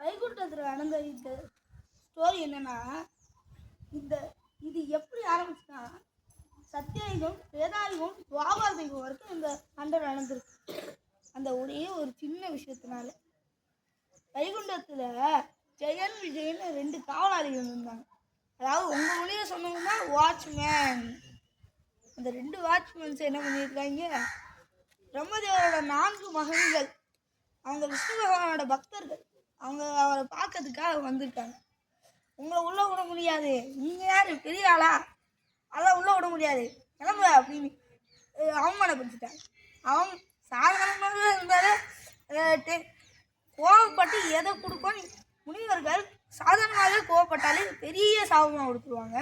வைகுண்டத்தில் நடந்த இந்த ஸ்டோரி என்னன்னா, இது எப்படி ஆரம்பிச்சுன்னா, சத்தியயுகம், வேதாயுகம், துவாபர யுகம் வரைக்கும் இந்த சண்டை நடந்திருக்கு. அந்த ஒரே ஒரு சின்ன விஷயத்தினால வைகுண்டத்தில் ஜெயன் விஜயன் 2 காவலாளிகள் இருந்தாங்க. அதாவது உங்க மொழியை சொன்னோம்னா வாட்ச்மேன். அந்த 2 வாட்ச்மேன்ஸ் என்ன பண்ணியிருக்காங்க, பிரம்மதேவரோட 4 மகன்கள், அவங்க விஷ்ணு பகவானோட பக்தர்கள், அவங்க அவரை பார்க்கறதுக்காக வந்திருக்காங்க. உங்களை உள்ள விட முடியாது, நீங்க யாரு பெரிய ஆளா, அதெல்லாம் உள்ள விட முடியாது, கிளம்பு அப்படின்னு அவமானப்படுத்திட்டாங்க. அவன் சாதாரணமாக இருந்தாலே கோவப்பட்டு எதை கொடுப்போம், முனிவர்கள் சாதாரணமாகவே கோவப்பட்டாலே பெரிய சாபமாக கொடுத்துருவாங்க.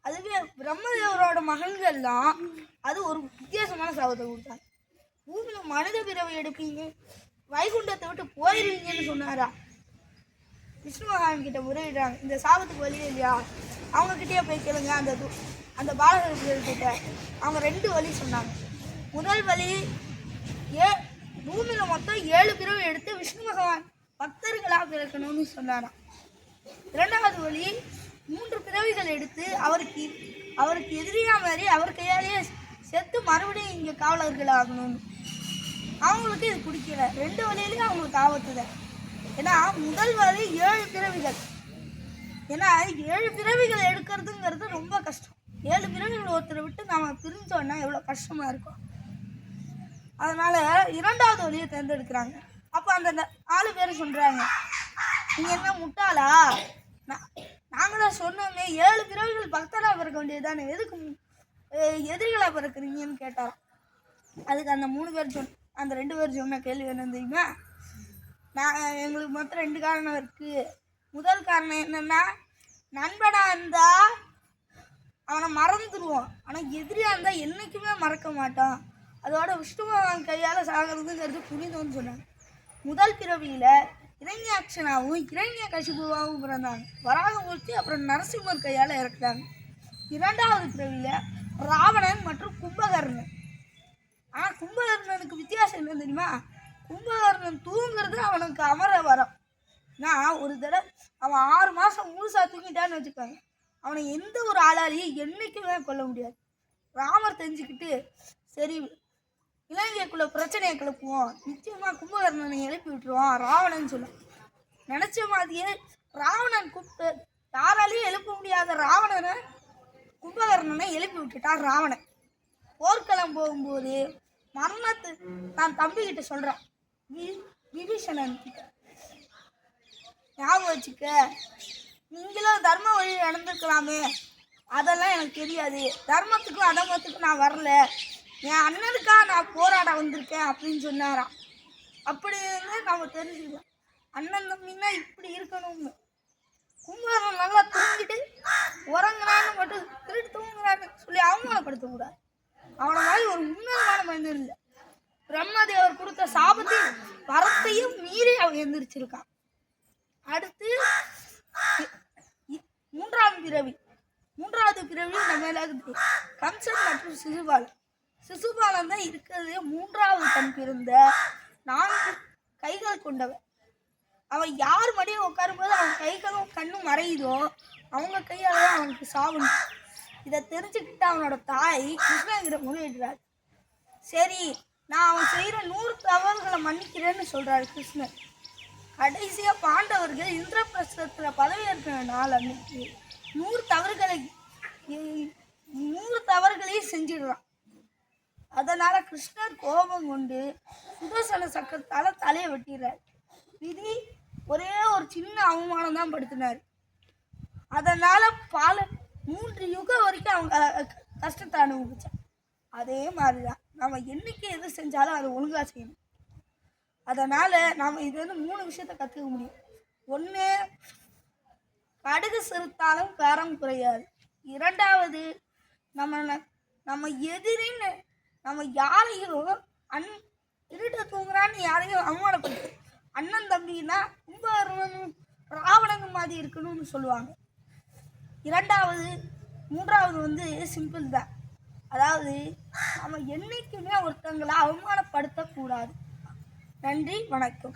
அதுவே பிரம்மதேவரோட மகன்கள் தான் அது ஒரு வித்தியாசமான சாபத்தை கொடுத்தாங்க. பூமியில் மனித பிறவை எடுப்பீங்க, வைகுண்டத்தை விட்டு போயிருவீங்கன்னு சொன்னாரா. விஷ்ணு பகவான் கிட்ட முறையிடுறாங்க, இந்த சாபத்துக்கு வழியே இல்லையா, அவங்க கிட்டே போய் கேளுங்க. அந்த பாலகர்கள் கிட்ட அவங்க 2 வழி சொன்னாங்க. முதல் வழி, பூமியில் மொத்தம் 7 பிறவை எடுத்து விஷ்ணு பகவான் பக்தர்களாக பிறக்கணும்னு சொன்னாராம். 2வது வழி, 3 பிறவிகள் எடுத்து அவருக்கு எதிரியா மாதிரி அவர் கையாலேயே செத்து மறுபடியும் இங்கே காவலர்கள் ஆகணும்னு. அவங்களுக்கு இது பிடிக்கல. 2 வழியிலையும் அவங்களுக்கு ஆபத்து தான். ஏன்னா முதல் வழி 7 பிறவிகள். ஏன்னா 7 பிறவிகள் எடுக்கிறதுங்கிறது ரொம்ப கஷ்டம். 7 பிறவிகள் ஒருத்தரை விட்டு நாம் பிரிஞ்சோன்னா எவ்வளோ கஷ்டமாக இருக்கும். அதனால 2வது வழியை தேர்ந்தெடுக்கிறாங்க. அப்போ அந்த 4 பேர் சொல்கிறாங்க, நீங்கள் என்ன முட்டாளா, நாங்கள் தான் சொன்னோமே 7 பிறவிகள் பக்தராக பிறக்க வேண்டியது தானே, எதுக்கு எதிரிகளாக பிறக்கிறீங்கன்னு கேட்டாராம். அதுக்கு அந்த 2 பேர் சொன்ன கேள்வி என்ன தெரியுமா, எங்களுக்கு மொத்தம் 2 காரணம் இருக்குது. முதல் காரணம் என்னென்னா, நண்பனாக இருந்தால் அவனை மறந்துடுவோம், ஆனால் எதிரியாக இருந்தால் என்றைக்குமே மறக்க மாட்டான். அதோட விஷ்ணு பகவான் கையால் சாகிறதுங்கிறது புனிதம்னு சொன்னாங்க. முதல் பிறவியில் இரண்யாட்சனாவும் இரண்ய கசிபுவாகவும் பிறந்தாங்க. வராகமூர்த்தி அப்புறம் நரசிம்மர் கையால் இறக்குறாங்க. 2வது பிறவியில் ராவணன் மற்றும் கும்பகர்ணன். ஆனால் கும்பகர்ணனுக்கு வித்தியாசம் என்ன தெரியுமா, கும்பகர்ணன் தூங்குறது அவனுக்கு அமர வரம். நான் ஒரு தடவை அவன் 6 மாதம் முழுசாக தூங்கிட்டான்னு வச்சுக்காங்க, அவனை எந்த ஒரு ஆளாலையும் என்றைக்குமே கொல்ல முடியாது. ராமர் தெரிஞ்சுக்கிட்டு, சரி இலங்கைக்குள்ள பிரச்சனையை கிளப்புவோம், நிச்சயமாக கும்பகர்ணனை எழுப்பி விட்டுருவான் ராவணன் சொல்ல நினச்ச மாதிரியே ராவணன் கூப்பிட்டு யாராலையும் எழுப்ப முடியாத கும்பகர்ணனை எழுப்பி விட்டுட்டான் ராவணன். போர்க்களம் போகும்போது மரணத்தை நான் தம்பிக்கிட்ட சொல்கிறான், விபீஷணன் கிட்ட, ஞாபகம் வச்சுக்க, நீங்களும் தர்ம வழி நடந்துக்கலாமே, அதெல்லாம் எனக்கு தெரியாது, தர்மத்துக்கும் அதர்மத்துக்கும் நான் வரல, என் அண்ணனுக்காக நான் போராட வந்திருக்கேன் அப்படின்னு சொன்னாராம். அப்படி நம்ம தெரிஞ்சுக்கலாம், அண்ணன் தம்பின்னா இப்படி இருக்கணும்னு. கும்பகர்ணன் நல்லா தூங்கிட்டு உறங்குறான்னு மட்டும் திருட்டு தூங்குறான்னு சொல்லி அவமானப்படுத்தக்கூடாது. அவனை மாதிரி ஒரு உண்மையான மனிதன் இல்லை. பிரம்மதேவர் கொடுத்த சாபத்தையும் வரத்தையும் மீறி அவன் எந்திரிச்சிருக்கான். அடுத்து 3வது பிறவி நம்ம கம்சன் மற்றும் சிசுபாலன் தான் இருக்கிறதே 3வது கண் பிறந்த 4 கைகள் கொண்டவன். அவன் யார் மடியும் உட்காரும்போது அவன் கைகளும் கண்ணும் மறையுதோ அவங்க கையால் தான் அவனுக்கு சாவணும். இதை தெரிஞ்சுக்கிட்டு அவனோட தாய் கிருஷ்ணகிர முறையிடுறார். சரி, நான் அவன் செய்கிற 100 தவறுகளை மன்னிக்கிறேன்னு சொல்கிறாரு கிருஷ்ணர். கடைசியாக பாண்டவர்கள் இந்திரபிரஸ்தத்தில் பதவியேற்கிற நாள் அன்னைக்கு 100 தவறுகளையும் செஞ்சிடுறான். அதனால கிருஷ்ணர் கோபம் கொண்டு சுதர்சன சக்கரத்தால் தலையை வெட்டிடுறார். விதி ஒரே ஒரு சின்ன அவமானம் தான் படுத்தினார். அதனால 3 யுகம் வரைக்கும் அவங்க கஷ்டத்தை அனுபவிச்சான். அதே மாதிரிதான் நம்ம என்னைக்கு எது செஞ்சாலும் அதை ஒழுங்காக செய்யணும். அதனால நாம் இது 3 விஷயத்தை கற்றுக்க முடியும். 1, கடுகு சிறுத்தாலும் காரம் குறையாது. 2வது, நம்ம எதிரின்னு நம்ம யாரையும் திருட்ட தூங்குறான்னு யாரையும் அவமானப்படுத்து. அண்ணன் தம்பின்னா கும்பகர்ணனும் ராவணனும் மாதிரி இருக்கணும்னு சொல்லுவாங்க. 3வது சிம்பிள் தான். அதாவது நம்ம என்னைக்குமே ஒருத்தங்களை அவமானப்படுத்தக்கூடாது. நன்றி, வணக்கம்.